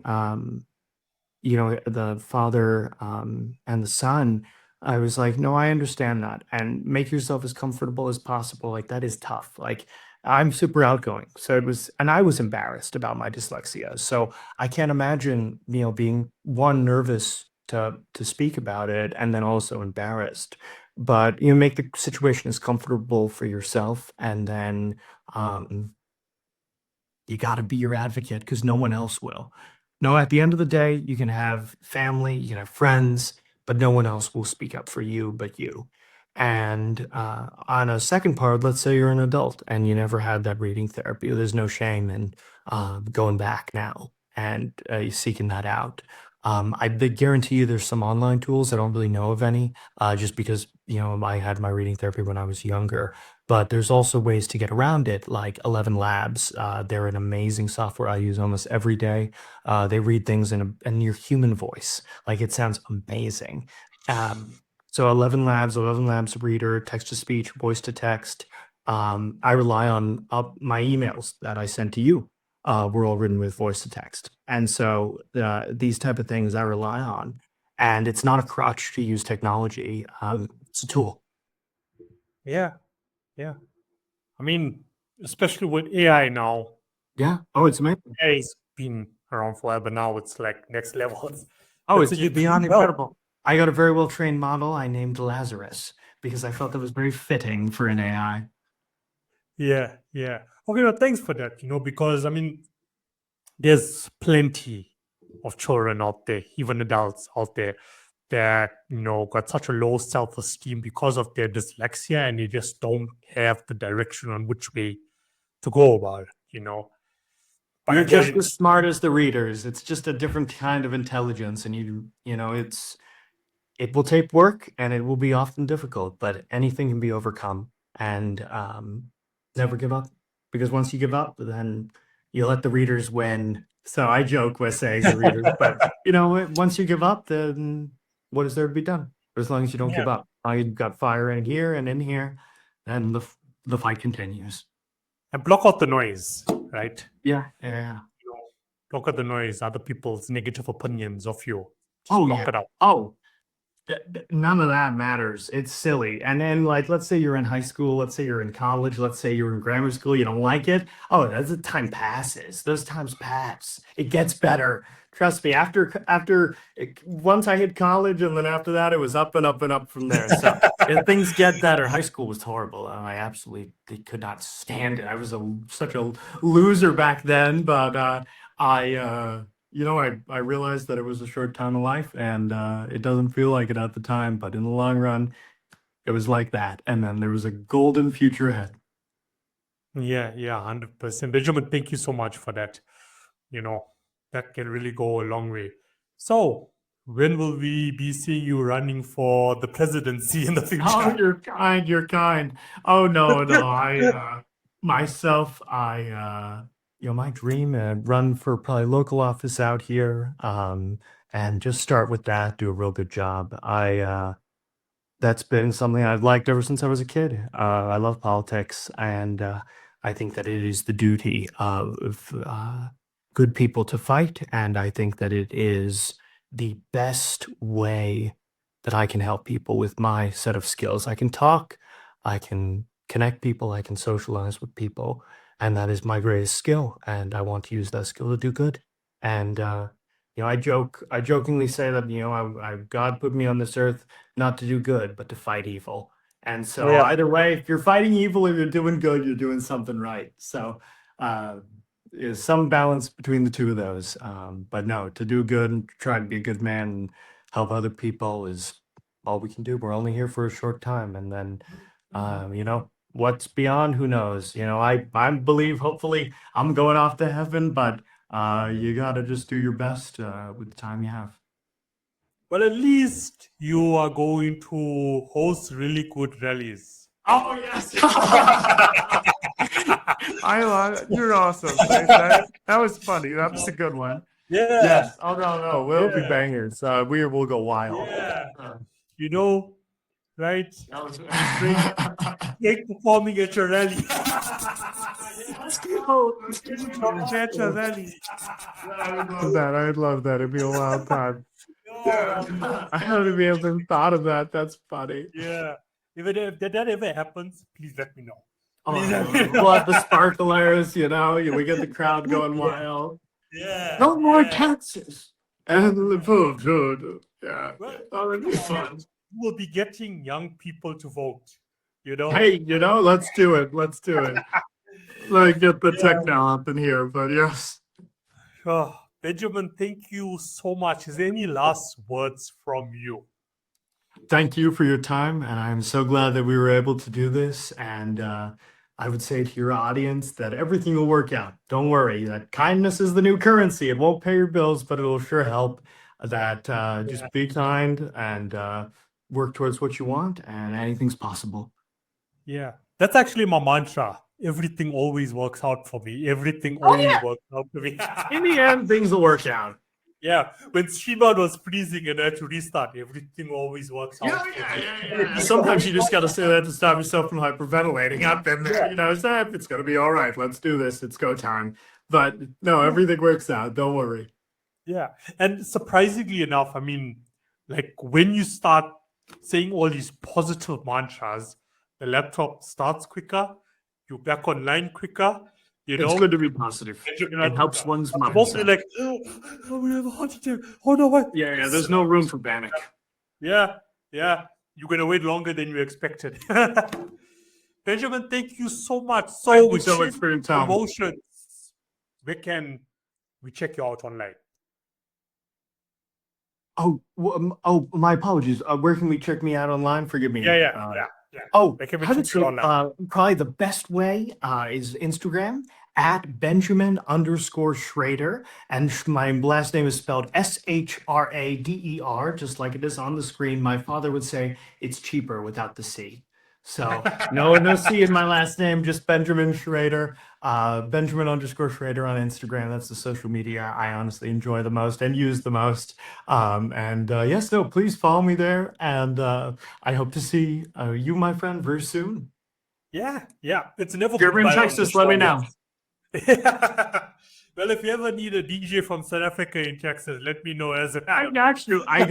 the father and the son, I was like, no, I understand that. And make yourself as comfortable as possible. Like, that is tough. Like, I'm super outgoing. So it was, and I was embarrassed about my dyslexia. So I can't imagine, being one, nervous to speak about it, and then also embarrassed. But make the situation as comfortable for yourself, and then um, you got to be your advocate because no one else will. No, at the end of the day, you can have family, you can have friends, but no one else will speak up for you but you. And on a second part, let's say you're an adult and you never had that reading therapy. There's no shame in going back now and seeking that out. I guarantee you there's some online tools. I don't really know of any, just because, I had my reading therapy when I was younger. But there's also ways to get around it, like 11 Labs. They're an amazing software I use almost every day. They read things in your human voice. Like, it sounds amazing. So 11 Labs Reader, text to speech, voice to text. I rely on my emails that I sent to you. Were all written with voice to text. And so these type of things I rely on. And it's not a crutch to use technology. It's a tool. Yeah. Yeah. I mean, especially with AI now. Yeah. Oh, it's amazing. AI's been around forever. Now it's like next level. Oh, It's it's a beyond well, incredible. I got a very well trained model I named Lazarus because I felt that was very fitting for an AI. Yeah, yeah. Okay, no, thanks for that, because I mean, there's plenty of children out there, even adults out there, that, got such a low self-esteem because of their dyslexia, and they just don't have the direction on which way to go about it. But You're just again, as smart as the readers. It's just a different kind of intelligence, and it will take work and it will be often difficult, but anything can be overcome. And never give up, because once you give up, then you let the readers win. So I joke with saying the readers, but once you give up, then what is there to be done? As long as you don't yeah, give up, you've got fire in here and in here, then the fight continues. and block out the noise, right? Yeah. Block out the noise, other people's negative opinions of you. Just Oh block yeah. it out. Oh, none of that matters. It's silly. And then, like, let's say you're in high school, let's say you're in college, let's say you're in grammar school, you don't like it. Oh, as the time passes, those times pass. It gets better. Trust me. Once I hit college, and then after that, it was up and up and up from there. So things get better. High school was horrible. I absolutely could not stand it. I was such a loser back then, but I realized that it was a short time of life, and it doesn't feel like it at the time, but in the long run, it was like that. And then there was a golden future ahead. Yeah, 100%. Benjamin, thank you so much for that. That can really go a long way. So, when will we be seeing you running for the presidency in the future? Oh, you're kind. You're kind. Oh no, no. My dream, run for probably local office out here, and just start with that. Do a real good job. That's been something I've liked ever since I was a kid. I love politics, and I think that it is the duty of good people to fight, and I think that it is the best way that I can help people with my set of skills. I can talk, I can connect people, I can socialize with people, and that is my greatest skill, and I want to use that skill to do good. And I jokingly say that God put me on this earth not to do good, but to fight evil. And so Yeah. either way, if you're fighting evil or you're doing good, you're doing something right. So is some balance between the two of those. But no, to do good and try to be a good man and help other people is all we can do. We're only here for a short time. And then, what's beyond, who knows? I believe hopefully I'm going off to heaven, but you got to just do your best with the time you have. Well, at least you are going to host really good rallies. Oh, yes. You're awesome. That was funny. That was a good one. Yeah. Yes. Oh, no. We'll be bangers. We'll go wild. Yeah. right? Great performing at your rally. Let's go. At your rally. I'd love that. It'd be a wild time. Oh, I haven't been able to have thought of that. That's funny. yeah. If that ever happens, please let me know. Blood the sparklers, we get the crowd going wild. Yeah. No more yeah. taxes. And the food. Yeah. Well, That'd be fun. we'll be getting young people to vote. Hey, let's do it. Let's do it. Let me get the techno up in here, but yes. Oh, Benjamin, thank you so much. Is there any last words from you? Thank you for your time, and I'm so glad that we were able to do this. And I would say to your audience that everything will work out. Don't worry, that kindness is the new currency. It won't pay your bills, but it will sure help. That just be kind and work towards what you want, and anything's possible. Yeah, that's actually my mantra. Everything always works out for me. Everything always works out for me. In the end, things will work out. Yeah, when Streamer was freezing and I had to restart, everything always works out. Yeah. Sometimes you just got to say that to stop yourself from hyperventilating. I've been there. It's going to be all right. Let's do this. It's go time. But no, everything works out. Don't worry. Yeah, and surprisingly enough, I mean, like when you start saying all these positive mantras, the laptop starts quicker, you're back online quicker. It's good to be positive. It helps one's mindset. Both be like, oh, we have a heart attack. Oh no, what? Yeah. There's no room for panic. Yeah. You're gonna wait longer than you expected. Benjamin, thank you so much. So, thank you so much for your time. Promotions, where can we check you out online? Oh, my apologies. Where can we check me out online? Forgive me. Yeah. Oh, Where can we I would check you say online? probably the best way is Instagram at Benjamin_Shrader. And my last name is spelled Shrader, just like it is on the screen. My father would say it's cheaper without the C. So no C in my last name, just Benjamin Shrader. Benjamin_Shrader on Instagram. That's the social media I honestly enjoy the most and use the most. Please follow me there. And I hope to see you, my friend, very soon. Yeah. It's never. If you're in Texas, let me know. Well, if you ever need a DJ from South Africa in Texas, let me know as a. I got you. I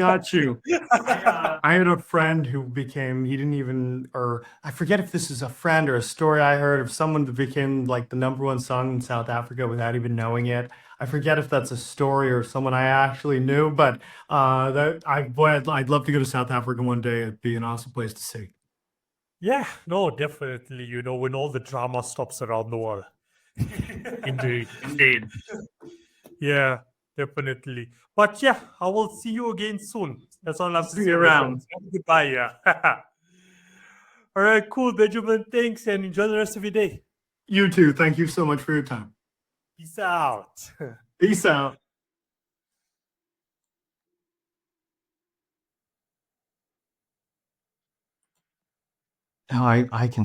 had a friend who became, I forget if this is a friend or a story I heard of someone who became like the #1 song in South Africa without even knowing it. I forget if that's a story or someone I actually knew, but I'd love to go to South Africa one day. It'd be an awesome place to see. Yeah, no, definitely. When all the drama stops around the world. Indeed. Yeah, definitely. But yeah, I will see you again soon. That's all I'm See you around. Goodbye. Yeah. All right, cool, Benjamin. Thanks, and enjoy the rest of your day. You too. Thank you so much for your time. Peace out. Peace out. Now I can